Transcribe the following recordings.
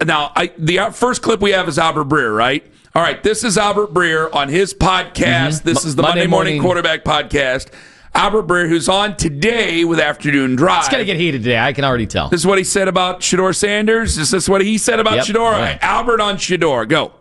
Now, the first clip we have is Albert Breer, right? All right, this is Albert Breer on his podcast. This is the Monday Morning Quarterback Podcast. Albert Breer, who's on today with Afternoon Drive. It's going to get heated today. I can already tell. This is what he said about Shedeur Sanders. Is this what he said about Shedeur? All right, Albert on Shedeur. Go.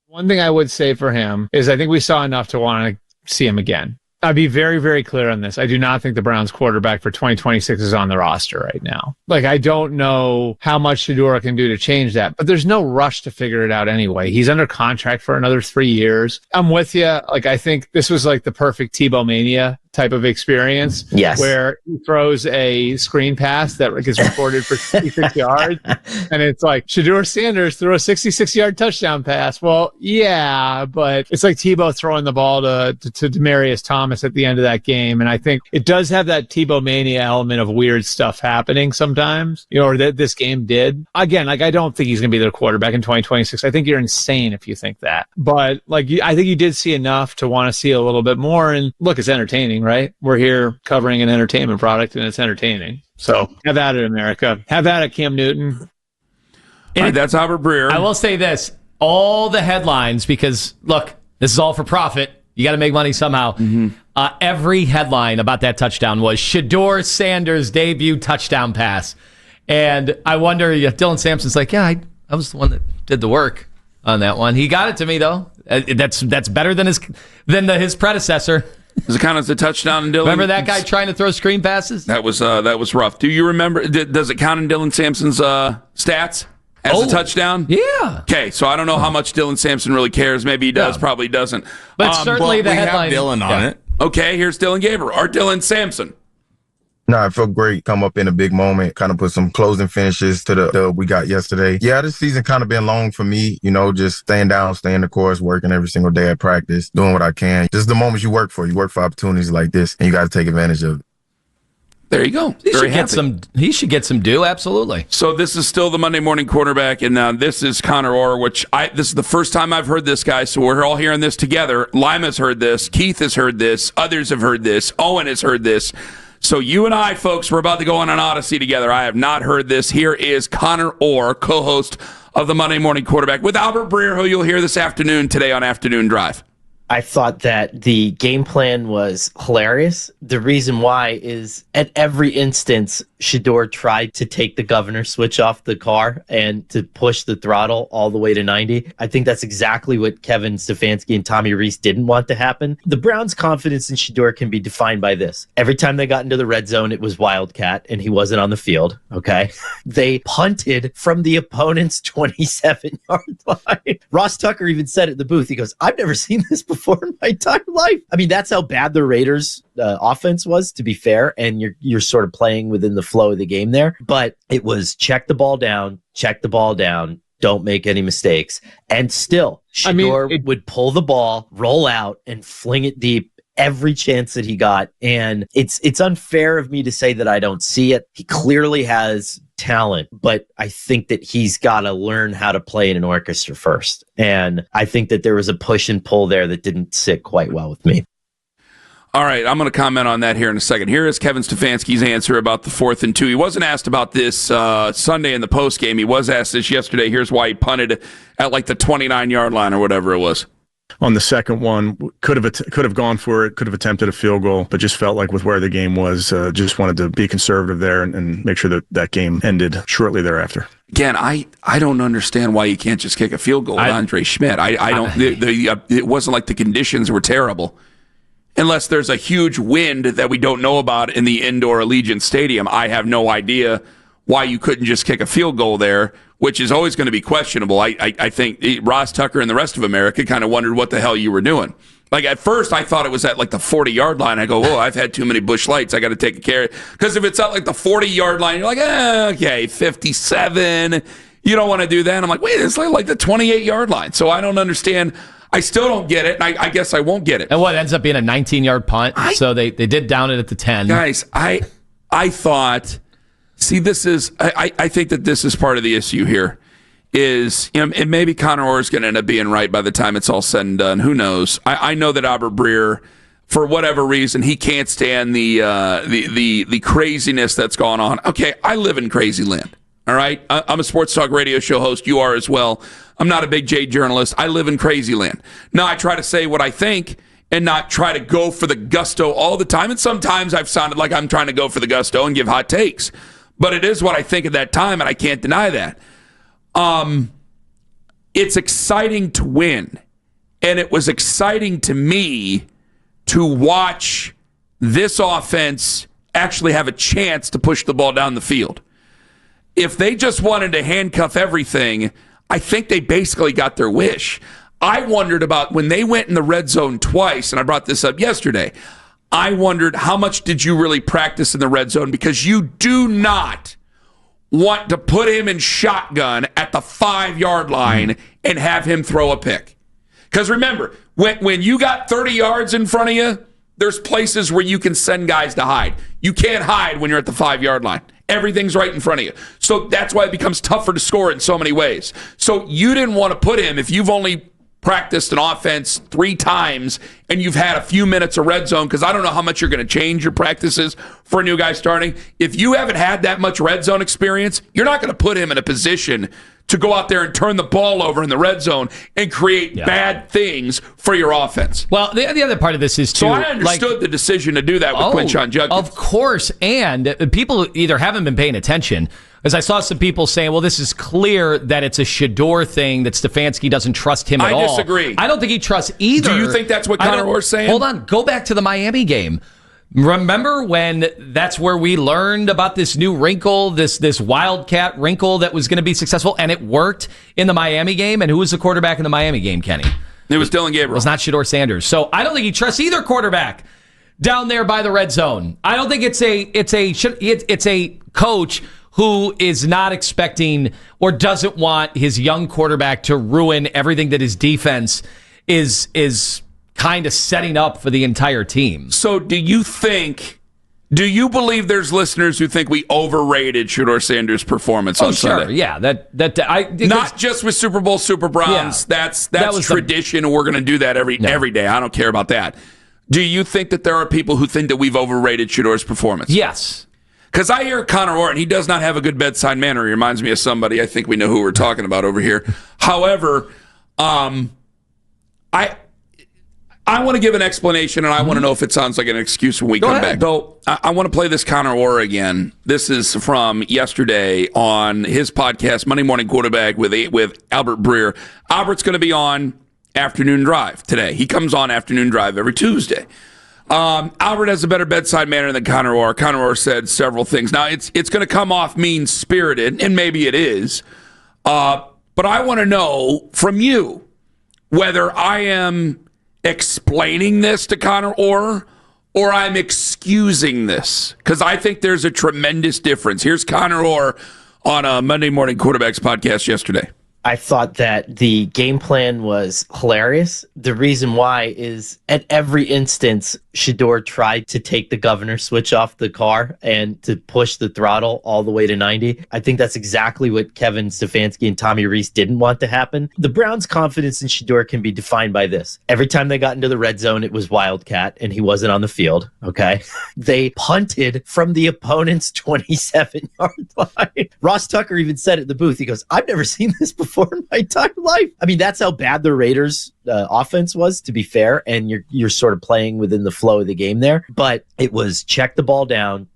One thing I would say for him is I think we saw enough to want to see him again. I'll be very, very clear on this. I do not think the Browns quarterback for 2026 is on the roster right now. Like, I don't know how much Shedeur can do to change that, but there's no rush to figure it out anyway. He's under contract for another 3 years. I'm with you. Like, I think this was like the perfect Tebow mania type of experience. Yes. Where he throws a screen pass that gets recorded for 66 yards. And it's like, Shedeur Sanders threw a 66-yard touchdown pass. Well, yeah, but it's like Tebow throwing the ball to Demaryius Thomas at the end of that game. And I think it does have that Tebow mania element of weird stuff happening sometimes, or that this game did. Again, like, I don't think he's going to be their quarterback in 2026. I think you're insane if you think that. But like, I think you did see enough to want to see a little bit more. And look, it's entertaining, right? We're here covering an entertainment product, and it's entertaining. So have at it, America. Have at it, Cam Newton. All right, that's Albert Breer. I will say this. All the headlines, because, look, this is all for profit. You got to make money somehow. Mm-hmm. Every headline about that touchdown was Shedeur Sanders' debut touchdown pass. And I wonder if Dylan Sampson's like, yeah, I was the one that did the work on that one. He got it to me, though. That's better than his predecessor. Does it count as a touchdown in Dylan? Remember that guy trying to throw screen passes? That was rough. Do you remember? Does it count in Dylan Sampson's stats as a touchdown? Yeah. Okay, so I don't know how much Dylan Sampson really cares. Maybe he does, probably doesn't. But certainly the headline. We have Dylan on it. Okay, here's Dylan Gabriel, or Dylan Sampson. No, it felt great. Come up in a big moment, kind of put some closing finishes to the we got yesterday. Yeah, this season kind of been long for me, just staying down, staying the course, working every single day at practice, doing what I can. This is the moments you work for. You work for opportunities like this, and you got to take advantage of it. There you go. He should get some due, absolutely. So this is still the Monday Morning Quarterback, and this is Connor Orr, this is the first time I've heard this guy, so we're all hearing this together. Lima's heard this. Keith has heard this. Others have heard this. Owen has heard this. So you and I, folks, we're about to go on an odyssey together. I have not heard this. Here is Connor Orr, co-host of the Monday Morning Quarterback, with Albert Breer, who you'll hear this afternoon today on Afternoon Drive. I thought that the game plan was hilarious. The reason why is at every instance, Shedeur tried to take the governor switch off the car and to push the throttle all the way to 90. I think that's exactly what Kevin Stefanski and Tommy Rees didn't want to happen. The Browns' confidence in Shedeur can be defined by this. Every time they got into the red zone, it was Wildcat, and he wasn't on the field, okay? They punted from the opponent's 27-yard line. Ross Tucker even said at the booth, he goes, I've never seen this before in my entire life. I mean, that's how bad the Raiders' offense was, to be fair, and you're sort of playing within the flow of the game there. But it was check the ball down, don't make any mistakes. And still, Shedeur would pull the ball, roll out, and fling it deep every chance that he got. And it's unfair of me to say that I don't see it. He clearly has talent, but I think that he's got to learn how to play in an orchestra first. And I think that there was a push and pull there that didn't sit quite well with me. All right, I'm going to comment on that here in a second. Here is Kevin Stefanski's answer about the 4th and 2. He wasn't asked about this Sunday in the postgame. He was asked this yesterday. Here's why he punted at like the 29-yard line or whatever it was. On the second one, could have gone for it, could have attempted a field goal, but just felt like with where the game was, just wanted to be conservative there and make sure that game ended shortly thereafter. Again, I don't understand why you can't just kick a field goal with Andre Schmidt. I don't. It wasn't like the conditions were terrible. Unless there's a huge wind that we don't know about in the indoor Allegiant Stadium, I have no idea why you couldn't just kick a field goal there, which is always going to be questionable. I think Ross Tucker and the rest of America kind of wondered what the hell you were doing. Like, at first, I thought it was at, like, the 40-yard line. I go, oh, I've had too many Busch Lights. I got to take a care. Because if it's at, like, the 40-yard line, you're like, okay, 57. You don't want to do that. I'm like, wait, it's like the 28-yard line. So I don't understand. I still don't get it, and I guess I won't get it. And what ends up being a 19-yard punt, so they did down it at the 10. Guys, I thought, see, this is, I think that this is part of the issue here, is, and maybe Connor Orr is going to end up being right by the time it's all said and done. Who knows? I know that Albert Breer, for whatever reason, he can't stand the craziness that's going on. Okay, I live in crazy land. all right? I'm a sports talk radio show host. You are as well. I'm not a big J journalist. I live in crazy land. Now, I try to say what I think and not try to go for the gusto all the time. And sometimes I've sounded like I'm trying to go for the gusto and give hot takes. But it is what I think at that time, and I can't deny that. It's exciting to win. And it was exciting to me to watch this offense actually have a chance to push the ball down the field. If they just wanted to handcuff everything, I think they basically got their wish. I wondered about when they went in the red zone twice, and I brought this up yesterday, I wondered how much did you really practice in the red zone, because you do not want to put him in shotgun at the 5-yard line and have him throw a pick. Because remember, when you got 30 yards in front of you, there's places where you can send guys to hide. You can't hide when you're at the 5-yard line. Everything's right in front of you. So that's why it becomes tougher to score in so many ways. So you didn't want to put him, if you've only practiced an offense 3 times and you've had a few minutes of red zone, because I don't know how much you're going to change your practices for a new guy starting. If you haven't had that much red zone experience, you're not going to put him in a position to go out there and turn the ball over in the red zone and create bad things for your offense. Well, the other part of this is, too... So I understood the decision to do that with Quinshon Judkins. Of course, and people either haven't been paying attention, as I saw some people saying, well, this is clear that it's a Shedeur thing, that Stefanski doesn't trust him at all. I disagree. I don't think he trusts either. Do you think that's what Connor Orr's saying? Hold on. Go back to the Miami game. Remember when that's where we learned about this new wrinkle, this wildcat wrinkle that was going to be successful, and it worked in the Miami game? And who was the quarterback in the Miami game, Kenny? It was Dylan Gabriel. It was not Shedeur Sanders. So I don't think he trusts either quarterback down there by the red zone. I don't think it's a coach who is not expecting or doesn't want his young quarterback to ruin everything that his defense is kind of setting up for the entire team. So do you believe there's listeners who think we overrated Shedeur Sanders' performance on Sunday? Sure, yeah. Not just with Super Bowl Super Browns. Yeah, that was tradition, and we're going to do that every day. I don't care about that. Do you think that there are people who think that we've overrated Shedeur's performance? Yes. Because I hear Connor Orr, and he does not have a good bedside manner. He reminds me of somebody. I think we know who we're talking about over here. However, I want to give an explanation, and I want to know if it sounds like an excuse when we come back. Though, I want to play this Connor Orr again. This is from yesterday on his podcast, Monday Morning Quarterback, with Albert Breer. Albert's going to be on Afternoon Drive today. He comes on Afternoon Drive every Tuesday. Albert has a better bedside manner than Connor Orr. Connor Orr said several things. Now, it's going to come off mean-spirited, and maybe it is. But I want to know from you whether I am explaining this to Connor Orr or I'm excusing this, because I think there's a tremendous difference. Here's Connor Orr on a Monday Morning Quarterbacks podcast yesterday. I thought that the game plan was hilarious. The reason why is at every instance, Shedeur tried to take the governor switch off the car and to push the throttle all the way to 90. I think that's exactly what Kevin Stefanski and Tommy Rees didn't want to happen. The Browns' confidence in Shedeur can be defined by this. Every time they got into the red zone, it was wildcat and he wasn't on the field. Okay. They punted from the opponent's 27-yard line. Ross Tucker even said at the booth, he goes, I've never seen this before in my entire life. I mean, that's how bad the Raiders' offense was, to be fair, and you're sort of playing within the flow of the game there. But it was check the ball down,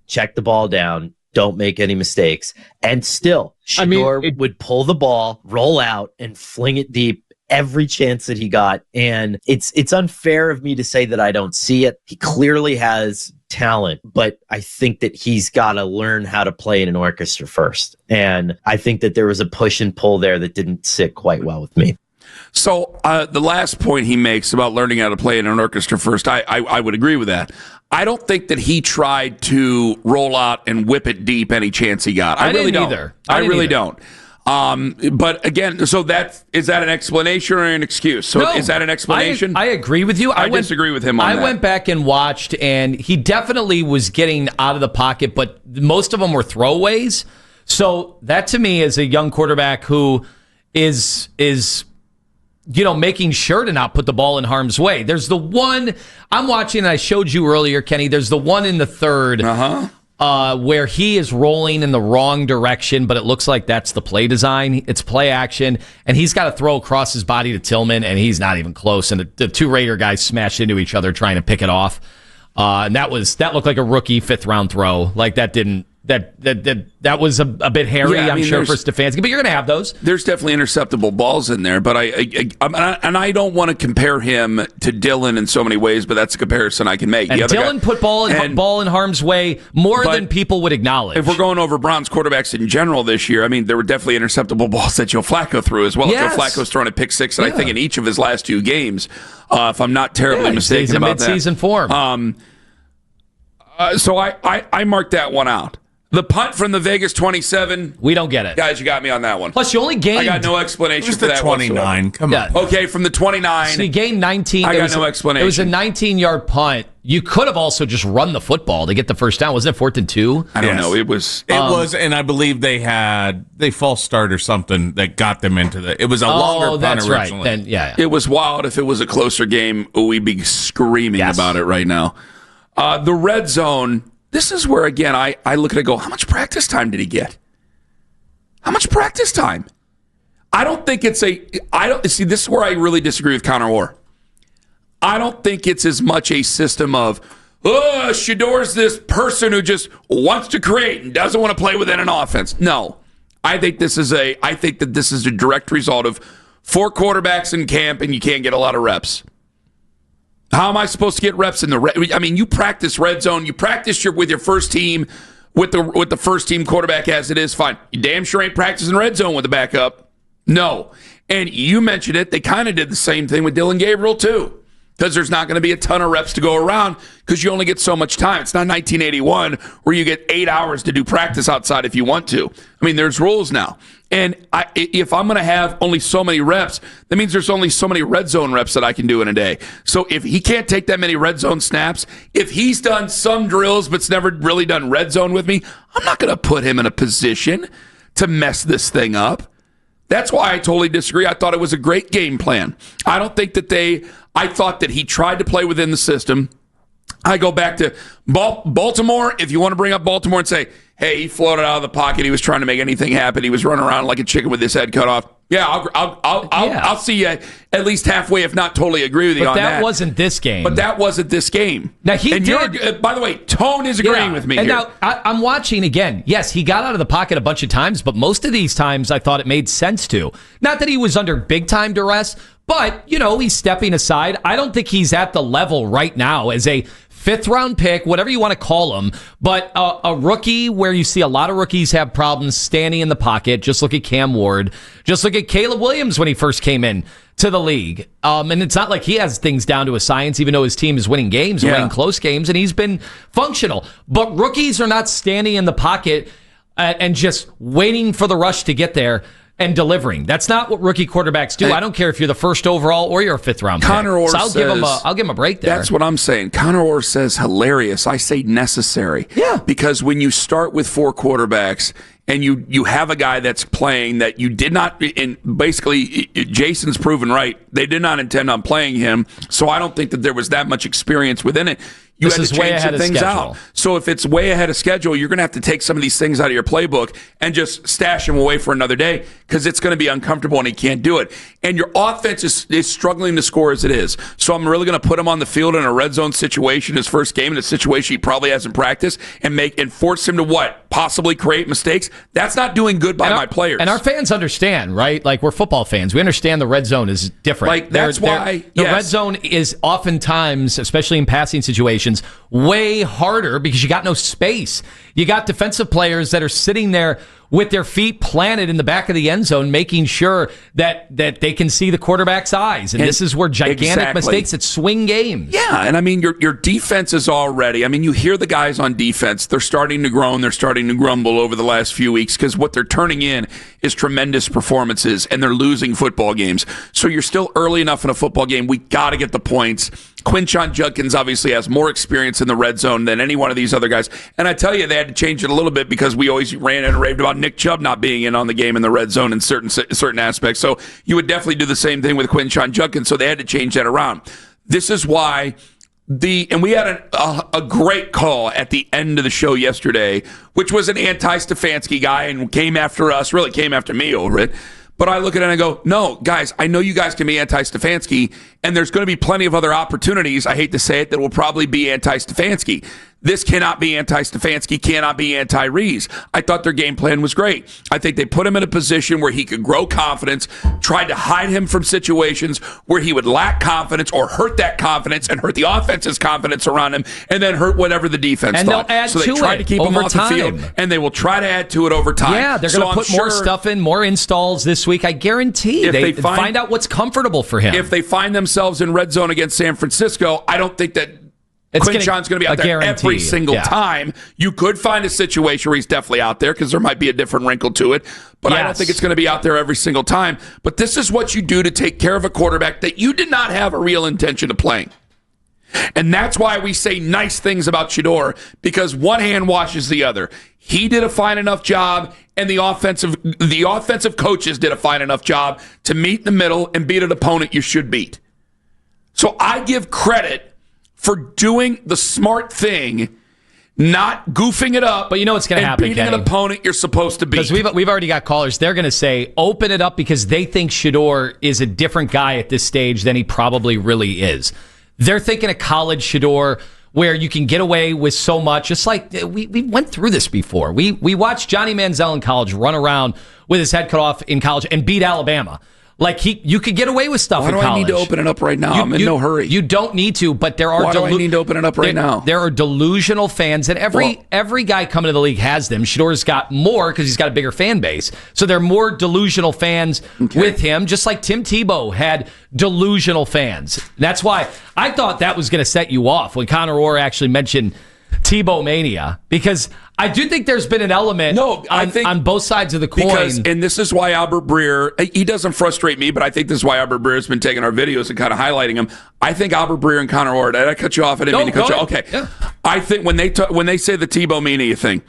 don't make any mistakes. And still, Shedeur would pull the ball, roll out, and fling it deep every chance that he got. And it's unfair of me to say that I don't see it. He clearly has talent, but I think that he's got to learn how to play in an orchestra first. And I think that there was a push and pull there that didn't sit quite well with me. So the last point he makes about learning how to play in an orchestra first, I would agree with that. I don't think that he tried to roll out and whip it deep any chance he got. I really don't. I really don't. But again, so is that an explanation or an excuse? So is that an explanation? I agree with you. I disagree with him on that. I went back and watched, and he definitely was getting out of the pocket, but most of them were throwaways. So that to me is a young quarterback who is making sure to not put the ball in harm's way. There's the one I'm watching, and I showed you earlier, Kenny. There's the one in the third where he is rolling in the wrong direction, but it looks like that's the play design. It's play action, and he's got to throw across his body to Tillman, and he's not even close. And the two Raider guys smashed into each other trying to pick it off. And that looked like a rookie 5th-round throw. Like that didn't. That was a bit hairy, I'm sure, for Stefanski, but you're going to have those. There's definitely interceptable balls in there, but I don't want to compare him to Dillon in so many ways, but that's a comparison I can make. And Dillon put ball in harm's way more than people would acknowledge. If we're going over Browns quarterbacks in general this year, I mean, there were definitely interceptable balls that Joe Flacco threw as well. Yes. Joe Flacco's thrown a pick six, and I think in each of his last 2 games, if I'm not terribly mistaken he's in about that. mid-season form. So I marked that one out. The punt from the Vegas 27. We don't get it. Guys, you got me on that one. Plus, you only gained... I got no explanation for that 29. Come on. Okay, from the 29. So you gained 19. I got no explanation. It was a 19-yard punt. You could have also just run the football to get the first down. Wasn't it 4th and 2? I don't know. It was, and I believe they false start or something that got them into the. It was a longer punt that's originally. Right. Then, yeah. It was wild. If it was a closer game, we'd be screaming about it right now. The red zone. This is where, again, I look at it and go, how much practice time did he get? How much practice time? I don't think it's this is where I really disagree with Connor Orr. I don't think it's as much a system of, Shedeur's this person who just wants to create and doesn't want to play within an offense. No. I think that this is a direct result of 4 quarterbacks in camp and you can't get a lot of reps. How am I supposed to get reps in the red? I mean, you practice red zone. You practice with your first team, with the first team quarterback as it is. Fine. You damn sure ain't practicing red zone with the backup. No. And you mentioned it. They kind of did the same thing with Dillon Gabriel too, because there's not going to be a ton of reps to go around because you only get so much time. It's not 1981 where you get 8 hours to do practice outside if you want to. I mean, there's rules now. And if I'm going to have only so many reps, that means there's only so many red zone reps that I can do in a day. So if he can't take that many red zone snaps, if he's done some drills but's never really done red zone with me, I'm not going to put him in a position to mess this thing up. That's why I totally disagree. I thought it was a great game plan. I don't think that I thought that he tried to play within the system. I go back to Baltimore. If you want to bring up Baltimore and say, hey, he floated out of the pocket, he was trying to make anything happen, he was running around like a chicken with his head cut off. Yeah, I'll see you at least halfway, if not totally agree with you on that. But that wasn't this game. But that wasn't this game. Now by the way, Tone is agreeing with me. And here. now I'm watching again. Yes, he got out of the pocket a bunch of times, but most of these times I thought it made sense to. Not that he was under big time duress, but he's stepping aside. I don't think he's at the level right now as a 5th-round pick, whatever you want to call him, but a rookie where you see a lot of rookies have problems standing in the pocket. Just look at Cam Ward. Just look at Caleb Williams when he first came in to the league. And it's not like he has things down to a science, even though his team is winning games and winning close games, and he's been functional. But rookies are not standing in the pocket and just waiting for the rush to get there and delivering. That's not what rookie quarterbacks do. I don't care if you're the 1st overall or you're a 5th-round pick. Connor Orr I'll give him a break there. That's what I'm saying. Connor Orr says hilarious. I say necessary. Yeah. Because when you start with 4 quarterbacks and you have a guy that's playing that you did not, and basically Jason's proven right, they did not intend on playing him, so I don't think that there was that much experience within it. You this had is to way change ahead some things of schedule. out. So if it's way ahead of schedule, you're going to have to take some of these things out of your playbook and just stash them away for another day because it's going to be uncomfortable and he can't do it. And your offense is struggling to score as it is. So I'm really going to put him on the field in a red zone situation, his first game, in a situation he probably hasn't practiced, and force him to what? Possibly create mistakes? That's not doing good by my players. And our fans understand, right? Like, we're football fans. We understand the red zone is different. Like, that's why the red zone is oftentimes, especially in passing situations, way harder because you got no space. You got defensive players that are sitting there with their feet planted in the back of the end zone, making sure that they can see the quarterback's eyes. And this is where gigantic mistakes that swing games. Yeah, and I mean, your defense is already, I mean, you hear the guys on defense, they're starting to groan, they're starting to grumble over the last few weeks because what they're turning in is tremendous performances, and they're losing football games. So you're still early enough in a football game. We got to get the points. Quinshon Judkins obviously has more experience in the red zone than any one of these other guys. And I tell you, they had to change it a little bit because we always ran and raved about Nick Chubb not being in on the game in the red zone in certain aspects. So you would definitely do the same thing with Quinshon Judkins. So they had to change that around. This is why And we had a great call at the end of the show yesterday, which was an anti-Stefanski guy and came after us, really came after me over it. But I look at it and I go, no, guys, I know you guys can be anti-Stefanski, and there's going to be plenty of other opportunities, I hate to say it, that will probably be anti-Stefanski. This cannot be anti-Stefanski, cannot be anti-Rees. I thought their game plan was great. I think they put him in a position where he could grow confidence, tried to hide him from situations where he would lack confidence or hurt that confidence and hurt the offense's confidence around him, and then hurt whatever the defense and thought. They'll add so they to tried it to keep him off the field, and they will try to add to it over time. Yeah, they're going to put more stuff in, more installs this week. I guarantee they find out what's comfortable for him. If they find themselves in red zone against San Francisco, I don't think that Quinshon's going to be out there every single time. You could find a situation where he's definitely out there because there might be a different wrinkle to it, but I don't think it's going to be out there every single time. But this is what you do to take care of a quarterback that you did not have a real intention of playing. And that's why we say nice things about Shedeur, because one hand washes the other. He did a fine enough job, and the offensive coaches did a fine enough job to meet in the middle and beat an opponent you should beat. So I give credit for doing the smart thing, not goofing it up. But you know what's going to happen, beating an opponent you're supposed to beat. Because we've already got callers. They're going to say, open it up, because they think Shedeur is a different guy at this stage than he probably really is. They're thinking a college Shedeur where you can get away with so much. Just like we went through this before. We watched Johnny Manziel in college run around with his head cut off in college and beat Alabama. Like you could get away with stuff in college. Why do I need to open it up right now? I'm in no hurry. You don't need to, but there are. Why do I need to open it up right now? There are delusional fans, and every guy coming to the league has them. Shedeur's got more because he's got a bigger fan base. So there are more delusional fans with him, just like Tim Tebow had delusional fans. That's why I thought that was going to set you off when Connor Orr actually mentioned Tebow mania, because I do think there's been an element on both sides of the coin. And this is why Albert Breer, he doesn't frustrate me, but I think this is why Albert Breer has been taking our videos and kind of highlighting him. I think Albert Breer and Connor Orr, did I cut you off? I didn't mean to cut you off. Okay. Yeah. I think when they say the Tebow mania thing,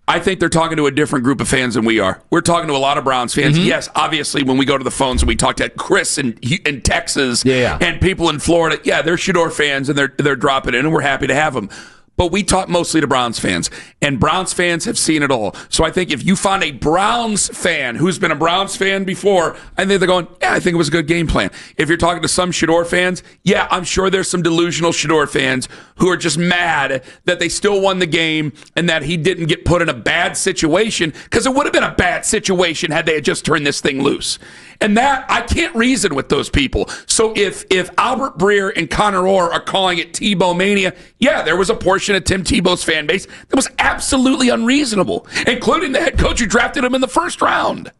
I think they're talking to a different group of fans than we are. We're talking to a lot of Browns fans. Mm-hmm. Yes, obviously, when we go to the phones and we talk to Chris in Texas and people in Florida, they're Shedeur fans and they're dropping in, and we're happy to have them. But we talk mostly to Browns fans, and Browns fans have seen it all. So I think if you find a Browns fan who's been a Browns fan before, I think they're going, I think it was a good game plan. If you're talking to some Shedeur fans, I'm sure there's some delusional Shedeur fans who are just mad that they still won the game and that he didn't get put in a bad situation, because it would have been a bad situation had they had just turned this thing loose. And that, I can't reason with those people. So if Albert Breer and Connor Orr are calling it Tebow mania, there was a portion of Tim Tebow's fan base that was absolutely unreasonable, including the head coach who drafted him in the first round.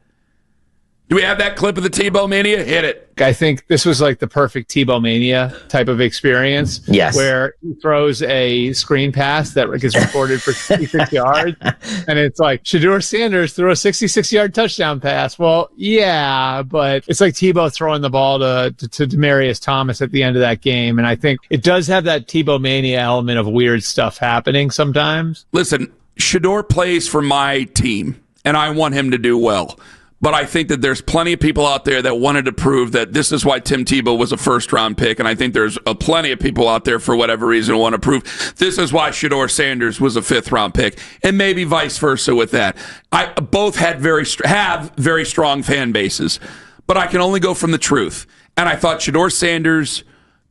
Do we have that clip of the Tebow mania? Hit it. I think this was like the perfect Tebow mania type of experience. Yes. Where he throws a screen pass that gets recorded for 66 yards. And it's like, Shedeur Sanders threw a 66-yard touchdown pass. Well, yeah, but it's like Tebow throwing the ball to Demaryius Thomas at the end of that game. And I think it does have that Tebow mania element of weird stuff happening sometimes. Listen, Shedeur plays for my team, and I want him to do well. But I think that there's plenty of people out there that wanted to prove that this is why Tim Tebow was a first-round pick, and I think there's plenty of people out there, for whatever reason, who want to prove this is why Shedeur Sanders was a fifth-round pick, and maybe vice versa with that. Both have very strong fan bases, but I can only go from the truth. And I thought Shedeur Sanders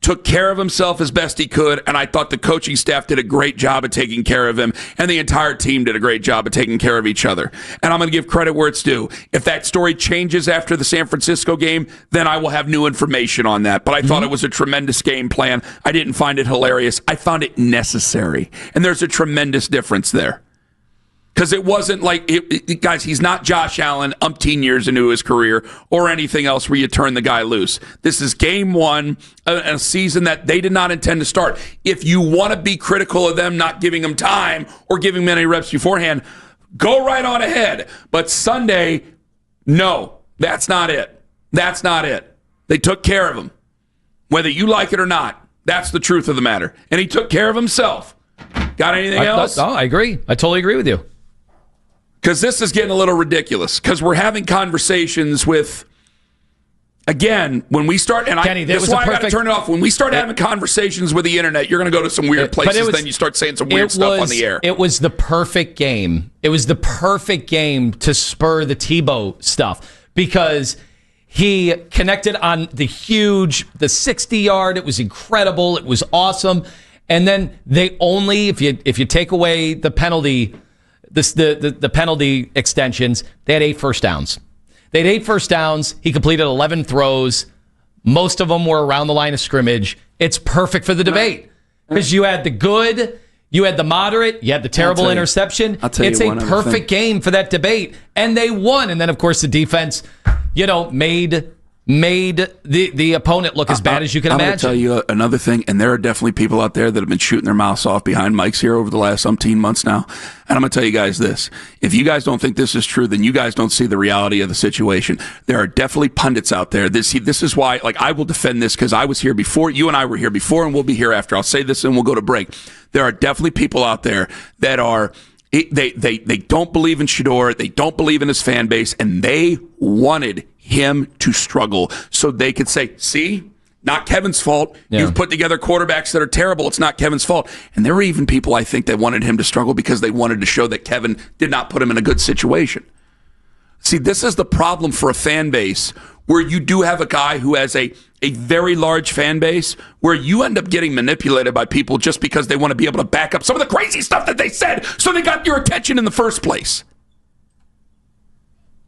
took care of himself as best he could, and I thought the coaching staff did a great job of taking care of him, and the entire team did a great job of taking care of each other. And I'm going to give credit where it's due. If that story changes after the San Francisco game, then I will have new information on that. But I thought it was a tremendous game plan. I didn't find it hilarious. I found it necessary. And there's a tremendous difference there. Because it wasn't like, guys, he's not Josh Allen umpteen years into his career or anything else where you turn the guy loose. This is game one, a season that they did not intend to start. If you want to be critical of them not giving him time or giving him any reps beforehand, go right on ahead. But Sunday, no, that's not it. That's not it. They took care of him. Whether you like it or not, that's the truth of the matter. And he took care of himself. Got anything else? I agree. I totally agree with you. Because this is getting a little ridiculous. Because we're having conversations with Again, when we start, and Kenny, this is why I got to turn it off. When we start having conversations with the internet, you're going to go to some weird places. Then you start saying some weird stuff on the air. It was the perfect game. It was the perfect game to spur the Tebow stuff because he connected on the 60-yard. It was incredible. It was awesome. And then they only, if you take away the penalty, the penalty extensions, they had 8 first downs. They had 8 first downs. He completed 11 throws. Most of them were around the line of scrimmage. It's perfect for the debate because you had the good, you had the moderate, you had the terrible interception. It's a perfect game for that debate, and they won. And then, of course, the defense, made the opponent look as bad as you can imagine. I'm going to tell you another thing, and there are definitely people out there that have been shooting their mouths off behind mics here over the last umpteen months now. And I'm going to tell you guys this. If you guys don't think this is true, then you guys don't see the reality of the situation. There are definitely pundits out there. This is why, I will defend this because I was here before. You and I were here before, and we'll be here after. I'll say this, and we'll go to break. There are definitely people out there that are... They don't believe in Shedeur. They don't believe in his fan base, and they wanted him to struggle so they could say, see, not Kevin's fault. Yeah. You've put together quarterbacks that are terrible. It's not Kevin's fault. And there were even people, I think, that wanted him to struggle because they wanted to show that Kevin did not put him in a good situation. See, this is the problem for a fan base where you do have a guy who has a very large fan base where you end up getting manipulated by people just because they want to be able to back up some of the crazy stuff that they said so they got your attention in the first place.